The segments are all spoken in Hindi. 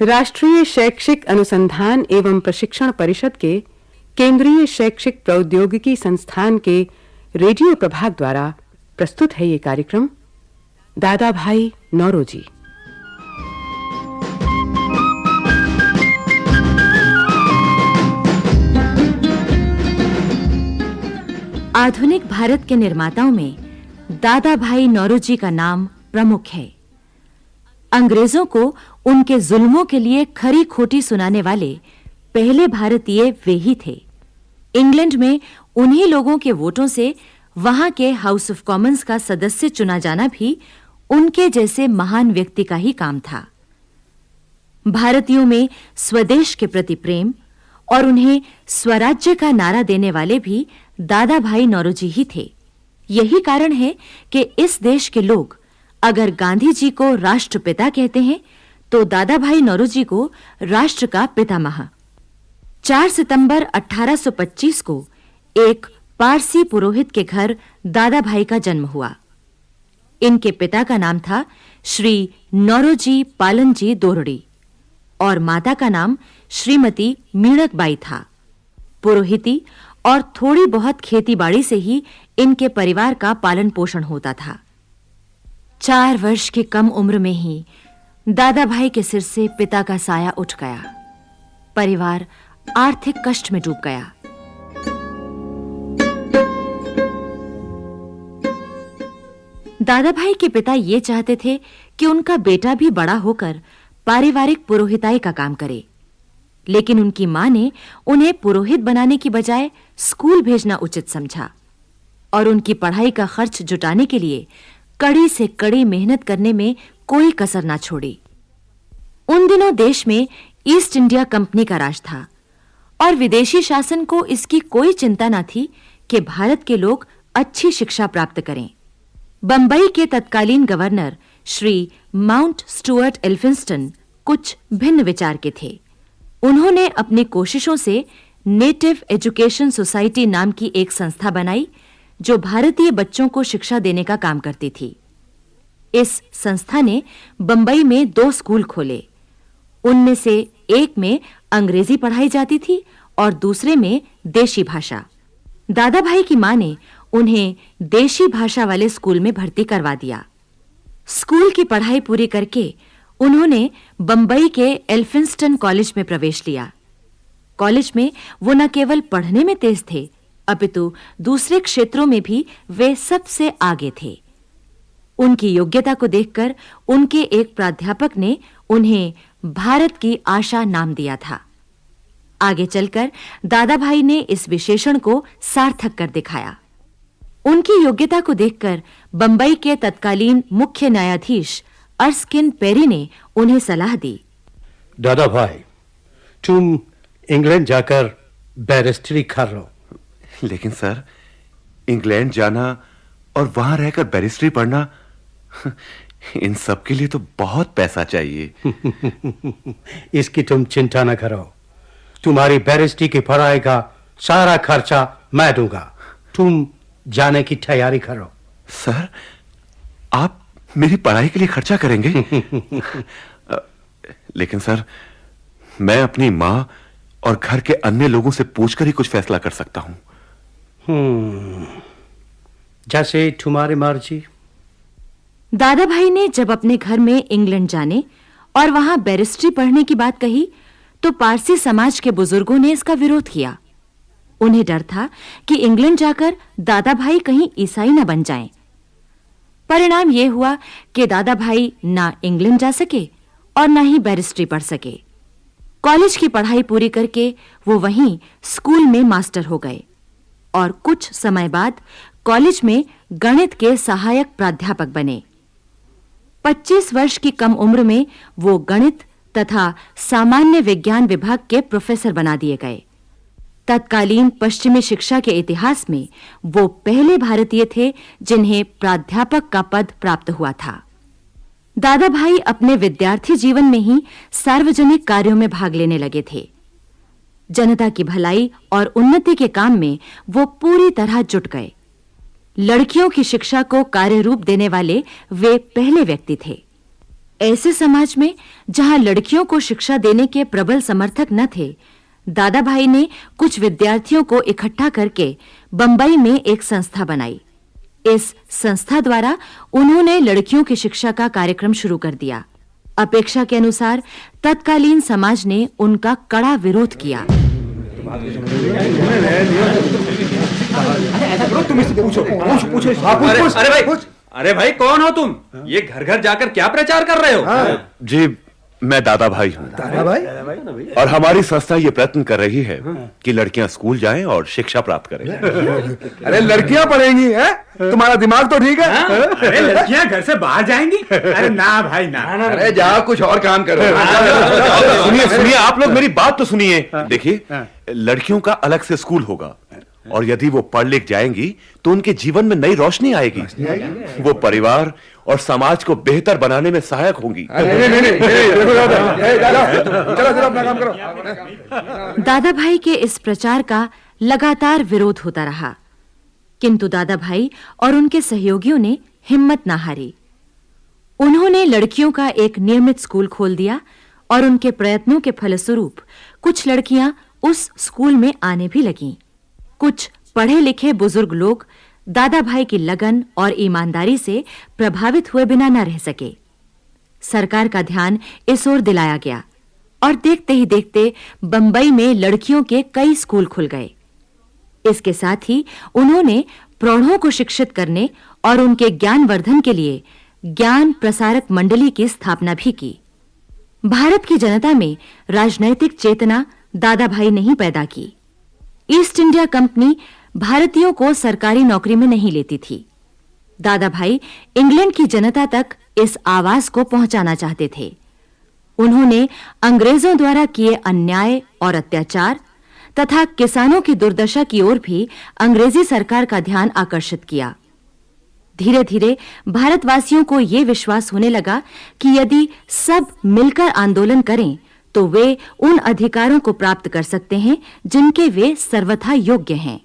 राष्ट्रीय शैक्षिक अनुसंधान एवं प्रशिक्षण परिषद के केंद्रीय शैक्षिक प्रौद्योगिकी संस्थान के रेडियो प्रभाग द्वारा प्रस्तुत है ये कार्यक्रम दादा भाई नौरोजी। आधुनिक भारत के निर्माताओं में दादा भाई नौरोजी का नाम प्रमुख है। अंग्रेजों को उनके जुल्मों के लिए खरी खोटी सुनाने वाले पहले भारतीय वे ही थे। इंग्लैंड में उन्हीं लोगों के वोटों से वहां के हाउस ऑफ कॉमन्स का सदस्य चुना जाना भी उनके जैसे महान व्यक्ति का ही काम था। भारतीयों में स्वदेश के प्रति प्रेम और उन्हें स्वराज्य का नारा देने वाले भी दादा भाई नौरोजी ही थे। यही कारण है कि इस देश के लोग अगर गांधी जी को राष्ट्रपिता कहते हैं तो दादा भाई नौरोजी को राष्ट्र का पितामह। 4 सितंबर 1825 को एक पारसी पुरोहित के घर दादा भाई का जन्म हुआ। इनके पिता का नाम था श्री नौरोजी पालनजी दोरड़ी और माता का नाम श्रीमती मीणकबाई था। पुरोहिती और थोड़ी बहुत खेतीबाड़ी से ही इनके परिवार का पालन पोषण होता था। 4 वर्ष की कम उम्र में ही दादा भाई के सिर से पिता का साया उठ गया। परिवार आर्थिक कष्ट में डूब गया। दादा भाई के पिता ये चाहते थे कि उनका बेटा भी बड़ा होकर पारिवारिक पुरोहिताई का काम करे, लेकिन उनकी मां ने उन्हें पुरोहित बनाने की बजाय स्कूल भेजना उचित समझा और उनकी पढ़ाई का खर्च जुटाने के लिए कड़ी से कड़ी मेहनत करने में कोई कसर ना छोड़ी। उन दिनों देश में ईस्ट इंडिया कंपनी का राज था और विदेशी शासन को इसकी कोई चिंता न थी कि भारत के लोग अच्छी शिक्षा प्राप्त करें। बंबई के तत्कालीन governor Shri mount Stuart Elphinstone कुछ भिन्न विचार के थे। उन्होंने अपनी कोशिशों से नेटिव एजुकेशन सोसाइटी नाम की एक संस्था बनाई जो भारतीय बच्चों को शिक्षा देने का काम करती थी। इस संस्था ने बंबई में 2 स्कूल खोले। उनमें से एक में अंग्रेजी पढ़ाई जाती थी और दूसरे में देशी भाषा। दादा भाई की मां ने उन्हें देशी भाषा वाले स्कूल में भर्ती करवा दिया। स्कूल की पढ़ाई पूरी करके उन्होंने बंबई के एल्फिंस्टन कॉलेज में प्रवेश लिया। कॉलेज में वो न केवल पढ़ने में तेज थे, अपितु दूसरे क्षेत्रों में भी वे सबसे आगे थे। उनकी योग्यता को देखकर उनके एक प्राध्यापक ने उन्हें भारत की आशा नाम दिया था। आगे चलकर दादा भाई ने इस विशेषण को सार्थक कर दिखाया। उनकी योग्यता को देखकर बंबई के तत्कालीन मुख्य न्यायाधीश अर्स्किन पेरी ने उन्हें सलाह दी। दादा भाई, तुम इंग्लैंड जाकर बैरिस्टरी कर लो। लेकिन सर, इंग्लैंड जाना और वहां रहकर बैरिस्टरी पढ़ना, इन सब के लिए तो बहुत पैसा चाहिए। इसकी तुम चिंता न करो। तुम्हारी बैरिस्टरी की पढ़ाई का सारा खर्चा मैं दूंगा। तुम जाने की तैयारी करो। सर, आप मेरी पढ़ाई के लिए खर्चा करेंगे? लेकिन सर, मैं अपनी मां और घर के अन्य लोगों से पूछकर ही कुछ फैसला कर सकता हूं। जैसे तुम्हारी मर्जी। दादा भाई ने जब अपने घर में इंग्लैंड जाने और वहां बैरिस्टरी पढ़ने की बात कही तो पारसी समाज के बुजुर्गों ने इसका विरोध किया। उन्हें डर था कि इंग्लैंड जाकर दादा भाई कहीं ईसाई न बन जाएं। परिणाम यह हुआ कि दादा भाई ना इंग्लैंड जा सके और ना ही बैरिस्टरी पढ़ सके। कॉलेज की पढ़ाई पूरी करके वो वहीं स्कूल में मास्टर हो गए और कुछ समय बाद कॉलेज में गणित के सहायक प्राध्यापक बने। 25 वर्ष की कम उम्र में वो गणित तथा सामान्य विज्ञान विभाग के प्रोफेसर बना दिए गए। तत्कालीन पश्चिमी शिक्षा के इतिहास में वो पहले भारतीय थे जिन्हें प्राध्यापक का पद प्राप्त हुआ था। दादा भाई अपने विद्यार्थी जीवन में ही सार्वजनिक कार्यों में भाग लेने लगे थे। जनता की भलाई और उन्नति के काम में वो पूरी तरह जुट गए। लड़कियों की शिक्षा को कार्य रूप देने वाले वे पहले व्यक्ति थे। ऐसे समाज में जहां लड़कियों को शिक्षा देने के प्रबल समर्थक न थे, दादा भाई ने कुछ विद्यार्थियों को इकट्ठा करके बंबई में एक संस्था बनाई। इस संस्था द्वारा उन्होंने लड़कियों की शिक्षा का कार्यक्रम शुरू कर दिया। अपेक्षा के अनुसार तत्कालीन समाज ने उनका कड़ा विरोध किया। अरे भाई कौन हो तुम? ये घर घर जाकर क्या प्रचार कर रहे हो? जी, मैं दादा भाई हूँ। दादा भाई? और हमारी संस्था ये प्रयत्न कर रही है कि लड़कियां स्कूल जाएं और शिक्षा प्राप्त करें। अरे लड़कियां पढ़ेंगी, हैं? तुम्हारा दिमाग तो ठीक है? अरे लड़कियां घर से बाहर जाएंगी? अरे ना भाई ना। अरे जाओ कुछ और काम करो। सुनिए, आप लोग मेरी बात तो सुनिए। देखिए, लड़कियों का अलग से स्कूल होगा और यदि वो पढ़ लिख जाएंगी तो उनके जीवन में नई रोशनी आएगी। वो परिवार और समाज को बेहतर बनाने में सहायक होंगी। चलो अपना काम करो। दादा भाई के इस प्रचार का लगातार विरोध होता रहा, किंतु दादा भाई और उनके सहयोगियों ने हिम्मत ना हारी। उन्होंने लड़कियों का एक नियमित स्कूल खोल दिया और उनके प्रयत्नों के फलस्वरूप कुछ लड़कियां उस स्कूल में आने भी लगीं। कुछ पढ़े लिखे बुजुर्ग लोग दादा भाई की लगन और ईमानदारी से प्रभावित हुए बिना न रह सके। सरकार का ध्यान इस ओर दिलाया गया और देखते ही देखते बंबई में लड़कियों के कई स्कूल खुल गए। इसके साथ ही उन्होंने प्रौढ़ों को शिक्षित करने और उनके ज्ञानवर्धन के लिए ज्ञान प्रसारक मंडली की स्थापना भी की। भारत की जनता में राजनैतिक चेतना दादा भाई ने ही पैदा की। ईस्ट इंडिया कंपनी भारतीयों को सरकारी नौकरी में नहीं लेती थी। दादा भाई इंग्लैंड की जनता तक इस आवाज को पहुंचाना चाहते थे। उन्होंने अंग्रेजों द्वारा किए अन्याय और अत्याचार तथा किसानों की दुर्दशा की ओर भी अंग्रेजी सरकार का ध्यान आकर्षित किया। धीरे-धीरे भारतवासियों को यह विश्वास होने लगा कि यदि सब मिलकर आंदोलन करें तो वे उन अधिकारों को प्राप्त कर सकते हैं जिनके वे सर्वथा योग्य हैं।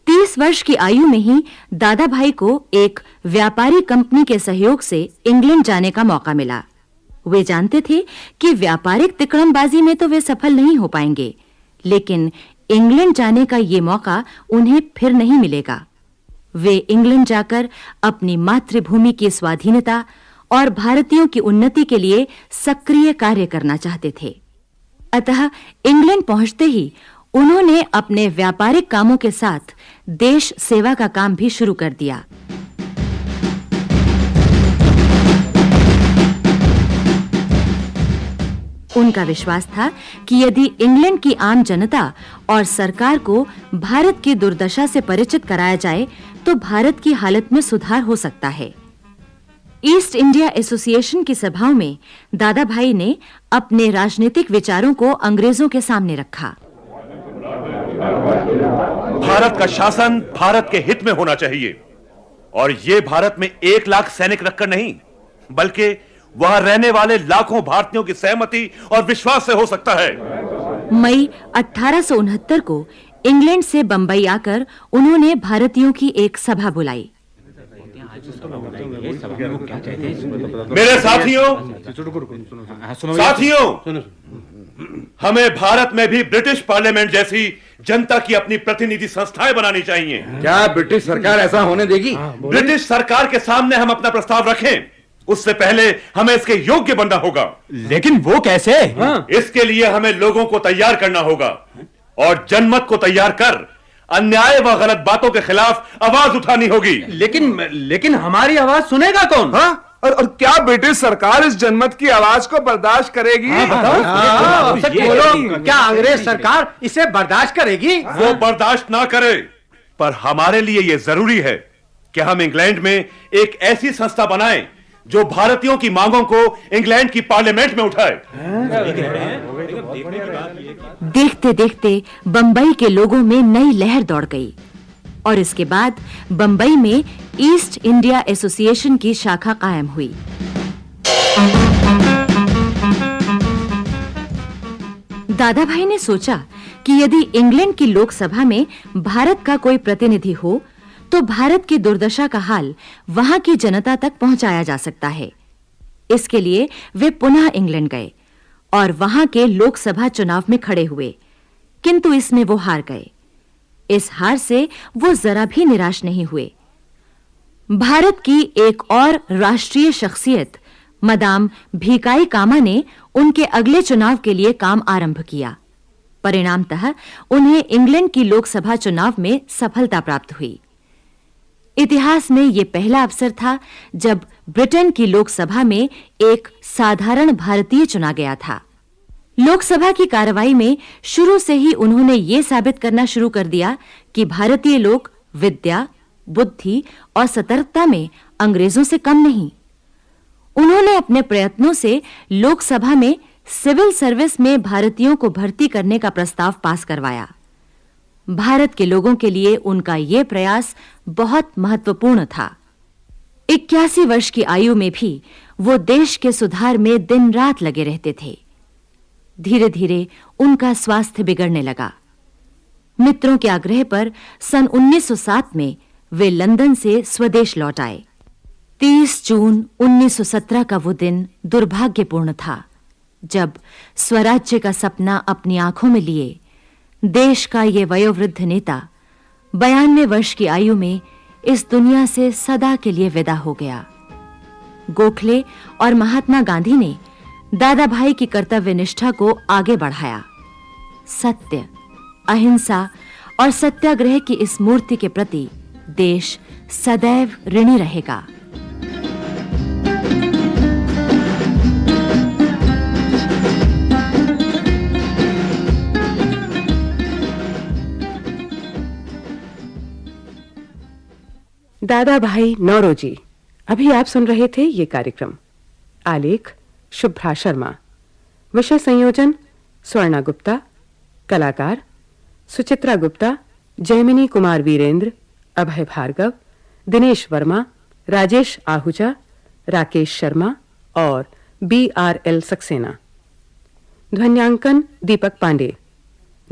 30 वर्ष की आयु में ही दादा भाई को एक व्यापारी कंपनी के सहयोग से इंग्लैंड जाने का मौका मिला। वे जानते थे कि व्यापारिक तिकड़मबाजी में तो वे सफल नहीं हो पाएंगे, लेकिन इंग्लैंड जाने का ये मौका उन्हें फिर नहीं मिलेगा। वे इंग्लैंड जाकर अपनी मातृभूमि की स्वाधीनता और भारतीयों की उन्नति के लिए सक्रिय कार्य करना चाहते थे। अतः इंग्लैंड पहुंचते ही उन्होंने अपने व्यापारिक कामों के साथ देश सेवा का काम भी शुरू कर दिया। उनका विश्वास था कि यदि इंग्लैंड की आम जनता और सरकार को भारत की दुर्दशा से परिचित कराया जाए तो भारत की हालत में सुधार हो सकता है। ईस्ट इंडिया एसोसिएशन की सभाओं में दादा भाई ने अपने राजनीतिक विचारों को अंग्रेजों के सामने रखा। भारत का शासन भारत के हित में होना चाहिए और ये भारत में 1 लाख सैनिक रखकर नहीं, बल्कि वहां रहने वाले लाखों भारतीयों की सहमति और विश्वास से हो सकता है। मई 1869 को इंग्लैंड से बंबई आकर उन्होंने भारतीयों की एक सभा बुलाई। मेरे साथियों, हमें भारत में भी ब्रिटिश पार्लियामेंट जैसी जनता की अपनी प्रतिनिधि संस्थाएं बनानी चाहिए। क्या ब्रिटिश सरकार ऐसा होने देगी? ब्रिटिश सरकार के सामने हम अपना प्रस्ताव रखें, उससे पहले हमें इसके योग्य बनना होगा। लेकिन वो कैसे? इसके लिए हमें लोगों को तैयार करना होगा और जनमत को तैयार कर अन्याय व गलत बातों के खिलाफ आवाज उठानी होगी। लेकिन हमारी आवाज सुनेगा कौन? और क्या ब्रिटिश सरकार इस जनमत की आवाज को बर्दाश्त करेगी? क्या अंग्रेज सरकार इसे बर्दाश्त करेगी? वो बर्दाश्त ना करे, पर हमारे लिए यह जरूरी है कि हम इंग्लैंड में एक ऐसी संस्था बनाएं जो भारतीयों की मांगों को इंग्लैंड की पार्लियामेंट में उठाए। देखते देखते बंबई के लोगों में नई लहर दौड़ गई और इसके बाद बंबई में ईस्ट इंडिया एसोसिएशन की शाखा कायम हुई। दादा भाई ने सोचा कि यदि इंग्लैंड की लोकसभा में भारत का कोई प्रतिनिधि हो तो भारत की दुर्दशा का हाल वहां की जनता तक पहुंचाया जा सकता है। इसके लिए वे पुनः इंग्लैंड गए और वहां के लोकसभा चुनाव में खड़े हुए, किंतु इसमें वो हार गए। इस हार से वो जरा भी निराश नहीं हुए। भारत की एक और राष्ट्रीय शख्सियत मदाम भीकाई कामा ने उनके अगले चुनाव के लिए काम आरंभ किया। परिणामतः उन्हें इंग्लैंड की लोकसभा चुनाव में सफलता प्राप्त हुई। इतिहास में यह पहला अवसर था जब ब्रिटेन की लोकसभा में एक साधारण भारतीय चुना गया था। लोकसभा की कार्रवाई में शुरू से ही उन्होंने यह साबित करना शुरू कर दिया कि भारतीय लोग विद्या, बुद्धि और सतर्कता में अंग्रेजों से कम नहीं। उन्होंने अपने प्रयत्नों से लोकसभा में सिविल सर्विस में भारतीयों को भर्ती करने का प्रस्ताव पास करवाया। भारत के लोगों के लिए उनका यह प्रयास बहुत महत्वपूर्ण था। 81 वर्ष की आयु में भी वो देश के सुधार में दिन रात लगे रहते थे। धीरे-धीरे उनका स्वास्थ्य बिगड़ने लगा। मित्रों के आग्रह पर सन 1907 में वे लंदन से स्वदेश लौट आए। 30 जून 1917 का वो दिन दुर्भाग्यपूर्ण था, जब स्वराज्य का सपना अपनी आंखों में लिए देश का ये वयोवृद्ध नेता 92 वर्ष की आयु में इस दुनिया से सदा के लिए विदा हो गया। गोखले और महात्मा गांधी ने दादा भाई की कर्तव्य निष्ठा को आगे बढ़ाया। सत्य, अहिंसा और सत्याग्रह की इस मूर्ति के प्रति देश सदैव ऋणी रहेगा। दादा भाई नौरोजी। अभी आप सुन रहे थे ये कार्यक्रम। आलेख शुभ्रा शर्मा, विषय संयोजन स्वर्णा गुप्ता, कलाकार सुचित्रा गुप्ता, जयमिनी कुमार वीरेंद्र, अभय भार्गव, दिनेश वर्मा, राजेश आहूजा, राकेश शर्मा और BRL सक्सेना। ध्वन्यांकन दीपक पांडे।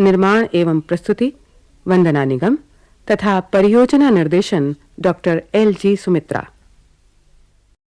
निर्माण एवं प्रस्तुति वंदना निगम तथा परियोजना निर्देशन डॉक्टर LG सुमित्रा।